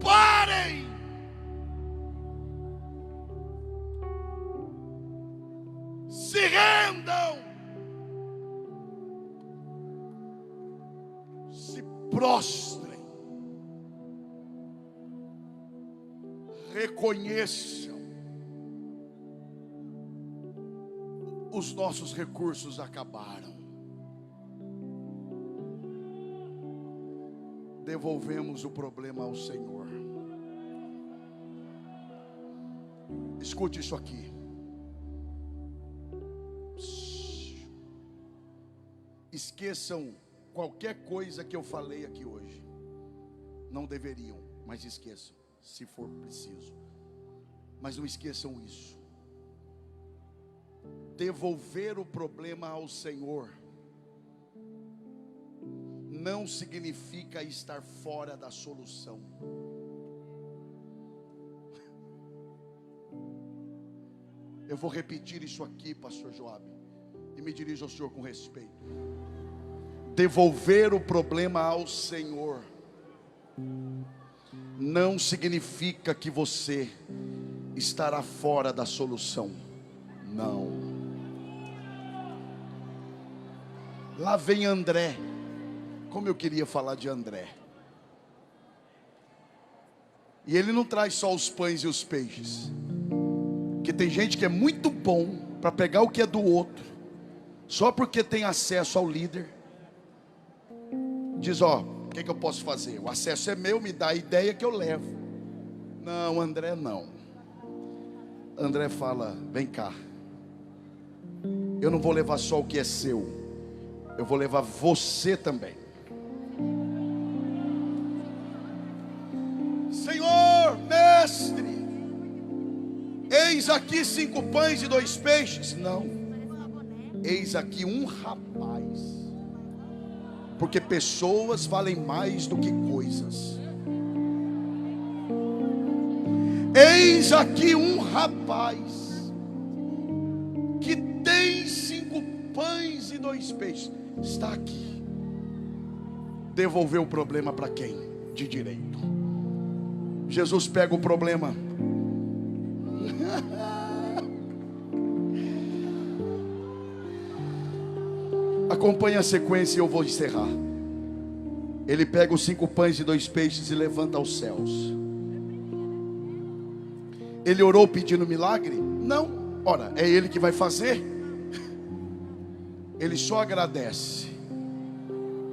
parem, se rendam, se prostrem, reconheçam: os nossos recursos acabaram. Devolvemos o problema ao Senhor. Escute isso aqui. Esqueçam qualquer coisa que eu falei aqui hoje. Não deveriam, mas esqueçam, se for preciso. Mas não esqueçam isso. Devolver o problema ao Senhor não significa estar fora da solução. Eu vou repetir isso aqui, pastor Joabe, e me dirijo ao senhor com respeito. Devolver o problema ao Senhor não significa que você estará fora da solução. Não. Lá vem André. Como eu queria falar de André. E ele não traz só os pães e os peixes. Porque tem gente que é muito bom para pegar o que é do outro, só porque tem acesso ao líder. Diz: ó, o que eu posso fazer? O acesso é meu, me dá a ideia que eu levo. Não, André não. André fala: vem cá, eu não vou levar só o que é seu, eu vou levar você também. Senhor, mestre, eis aqui 5 pães e 2 peixes. Não, eis aqui um rapaz. Porque pessoas valem mais do que coisas. Eis aqui um rapaz que tem 5 pães e 2 peixes. Está aqui. Devolveu o problema para quem? De direito. Jesus pega o problema. Acompanhe a sequência e eu vou encerrar. Ele pega os 5 pães e 2 peixes e levanta aos céus. Ele orou pedindo milagre? Não. Ora, é ele que vai fazer. Ele só agradece.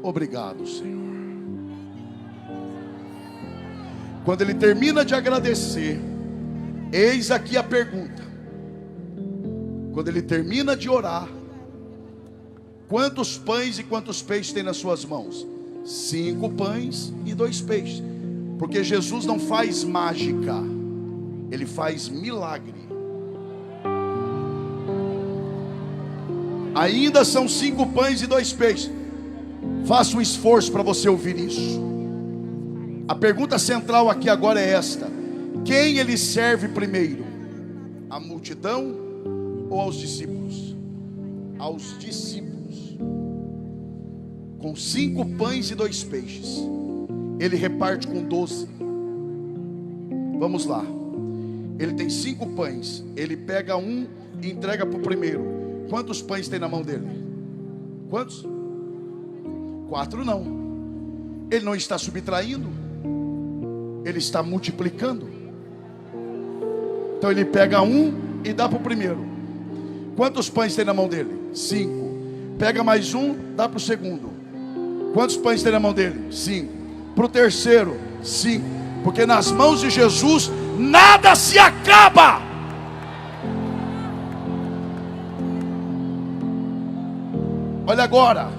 Obrigado, Senhor. Quando ele termina de agradecer, eis aqui a pergunta: Quando ele termina de orar, quantos pães e quantos peixes tem nas suas mãos? 5 pães e 2 peixes. Porque Jesus não faz mágica, ele faz milagre. Ainda são 5 pães e 2 peixes. Faça um esforço para você ouvir isso. A pergunta central aqui agora é esta: quem ele serve primeiro? A multidão ou aos discípulos? Aos discípulos. Com 5 pães e 2 peixes, ele reparte com 12. Vamos lá. Ele tem 5 pães, ele pega um e entrega para o primeiro. Quantos pães tem na mão dele? Quantos? 4 não. Ele não está subtraindo, ele está multiplicando. Então ele pega um e dá para o primeiro. Quantos pães tem na mão dele? 5. Pega mais um, dá para o segundo. Quantos pães tem na mão dele? 5. Para o terceiro, 5. Porque nas mãos de Jesus nada se acaba. Olha agora.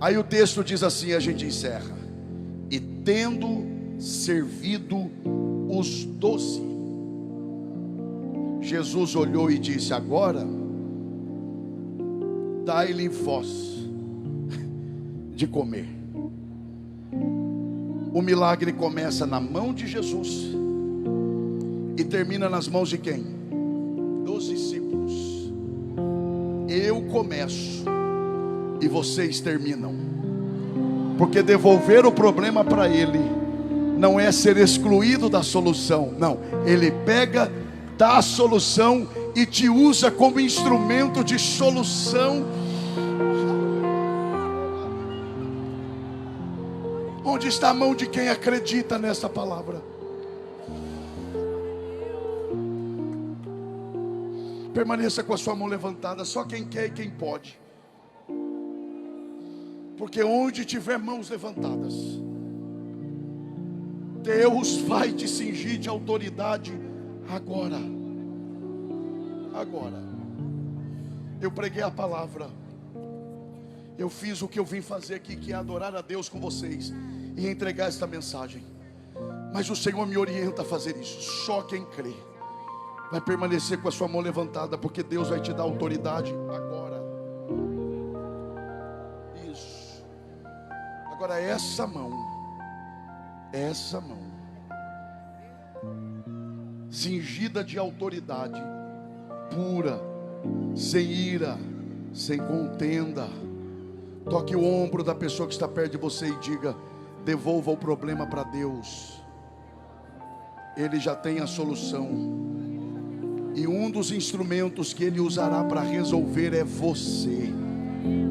Aí o texto diz assim, a gente encerra: e tendo servido os 12, Jesus olhou e disse: agora dai-lhe vós de comer. O milagre começa na mão de Jesus e termina nas mãos de quem? Dos discípulos. Eu começo e vocês terminam. Porque devolver o problema para ele não é ser excluído da solução. Não, ele pega, dá a solução e te usa como instrumento de solução. Onde está a mão de quem acredita nessa palavra? Permaneça com a sua mão levantada. Só quem quer e quem pode. Porque onde tiver mãos levantadas, Deus vai te cingir de autoridade agora. Agora. Eu preguei a palavra. Eu fiz o que eu vim fazer aqui, que é adorar a Deus com vocês e entregar esta mensagem. Mas o Senhor me orienta a fazer isso. Só quem crê vai permanecer com a sua mão levantada, porque Deus vai te dar autoridade agora. Isso. Agora essa mão, cingida de autoridade pura, sem ira, sem contenda. Toque o ombro da pessoa que está perto de você e diga: devolva o problema para Deus. Ele já tem a solução. E um dos instrumentos que Ele usará para resolver é você,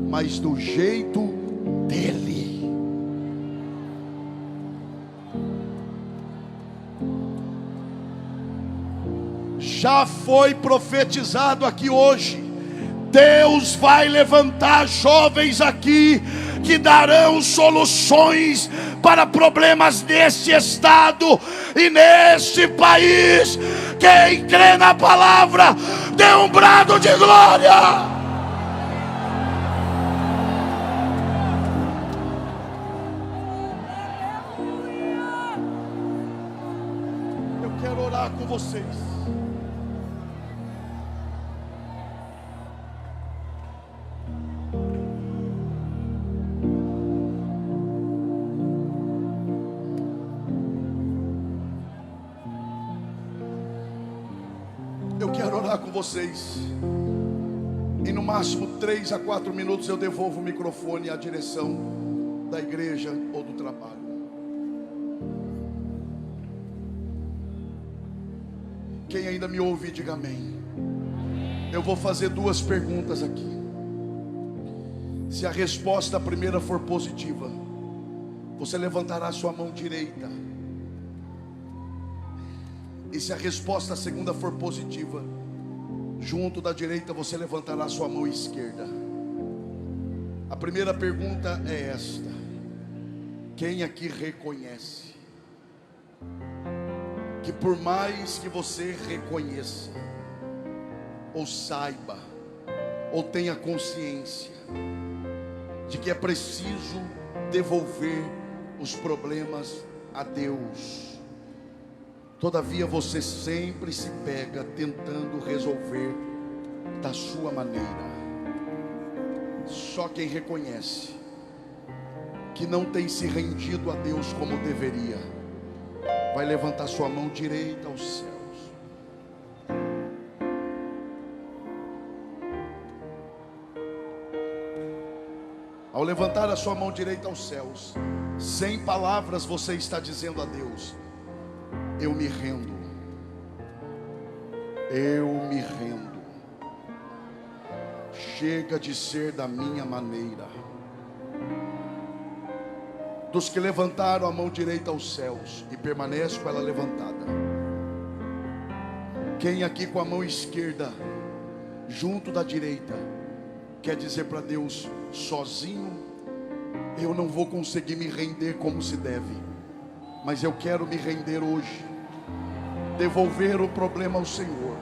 mas do jeito dEle. Já foi profetizado aqui hoje. Deus vai levantar jovens aqui que darão soluções para problemas neste estado e neste país. Quem crê na palavra, dê um brado de glória. Eu quero orar com vocês. Eu quero orar com vocês. E no máximo 3 a 4 minutos eu devolvo o microfone à direção da igreja ou do trabalho. Quem ainda me ouve, diga amém. Eu vou fazer 2 perguntas aqui. Se a resposta primeira for positiva, você levantará a sua mão direita. E se a resposta segunda for positiva, junto da direita você levantará a sua mão esquerda. A primeira pergunta é esta: quem aqui reconhece que por mais que você reconheça, ou saiba, ou tenha consciência de que é preciso devolver os problemas a Deus. Todavia você sempre se pega tentando resolver da sua maneira. Só quem reconhece que não tem se rendido a Deus como deveria, vai levantar sua mão direita aos céus. Ao levantar a sua mão direita aos céus, sem palavras você está dizendo a Deus: eu me rendo, eu me rendo. Chega de ser da minha maneira. Dos que levantaram a mão direita aos céus e permanece com ela levantada, quem aqui com a mão esquerda junto da direita quer dizer para Deus: sozinho eu não vou conseguir me render como se deve, mas eu quero me render hoje, devolver o problema ao Senhor,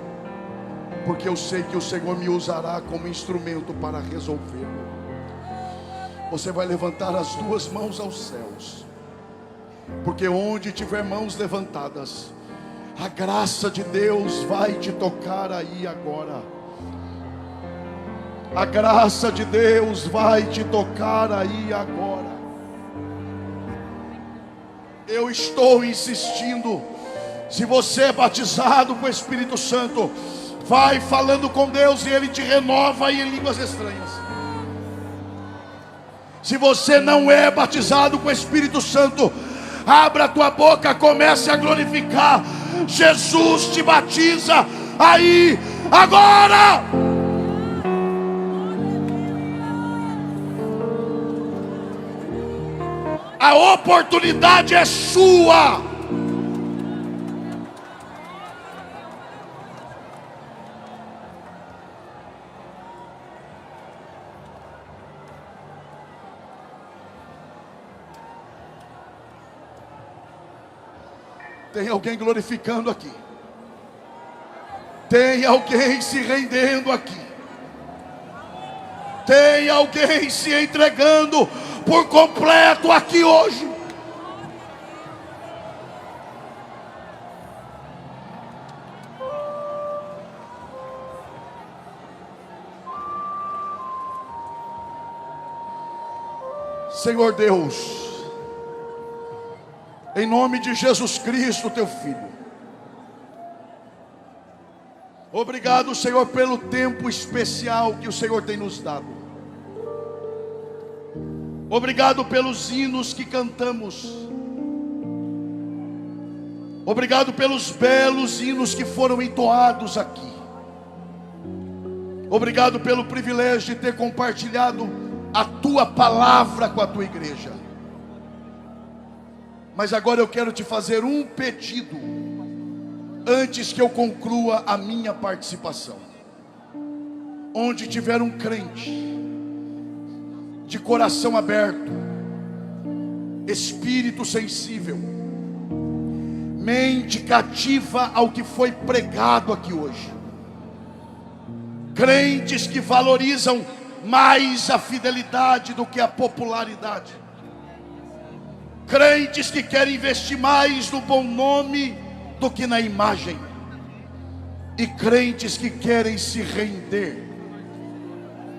porque eu sei que o Senhor me usará como instrumento para resolvê-lo. Você vai levantar as duas mãos aos céus, porque onde tiver mãos levantadas, a graça de Deus vai te tocar aí agora. A graça de Deus vai te tocar aí agora. Eu estou insistindo. Se você é batizado com o Espírito Santo, vai falando com Deus e Ele te renova aí em línguas estranhas. Se você não é batizado com o Espírito Santo, abra a tua boca, comece a glorificar. Jesus te batiza aí agora. A oportunidade é sua. Tem alguém glorificando aqui. Tem alguém se rendendo aqui. Tem alguém se entregando por completo aqui hoje. Senhor Deus, em nome de Jesus Cristo, teu Filho, obrigado, Senhor, pelo tempo especial que o Senhor tem nos dado. Obrigado pelos hinos que cantamos. Obrigado pelos belos hinos que foram entoados aqui. Obrigado pelo privilégio de ter compartilhado a tua palavra com a tua igreja. Mas agora eu quero te fazer um pedido, antes que eu conclua a minha participação. Onde tiver um crente de coração aberto, espírito sensível, mente cativa ao que foi pregado aqui hoje, crentes que valorizam mais a fidelidade do que a popularidade, crentes que querem investir mais no bom nome do que na imagem, e crentes que querem se render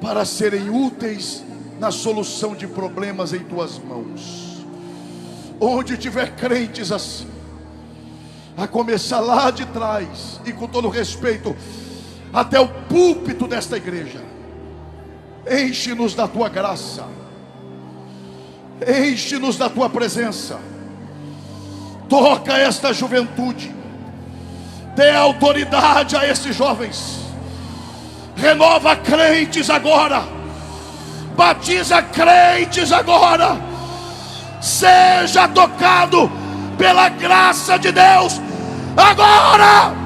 para serem úteis na solução de problemas em tuas mãos. Onde tiver crentes assim, a começar lá de trás, e com todo respeito, até o púlpito desta igreja, enche-nos da tua graça, enche-nos da tua presença. Toca esta juventude, dê autoridade a esses jovens, renova crentes agora, batiza crentes agora. Seja tocado pela graça de Deus agora.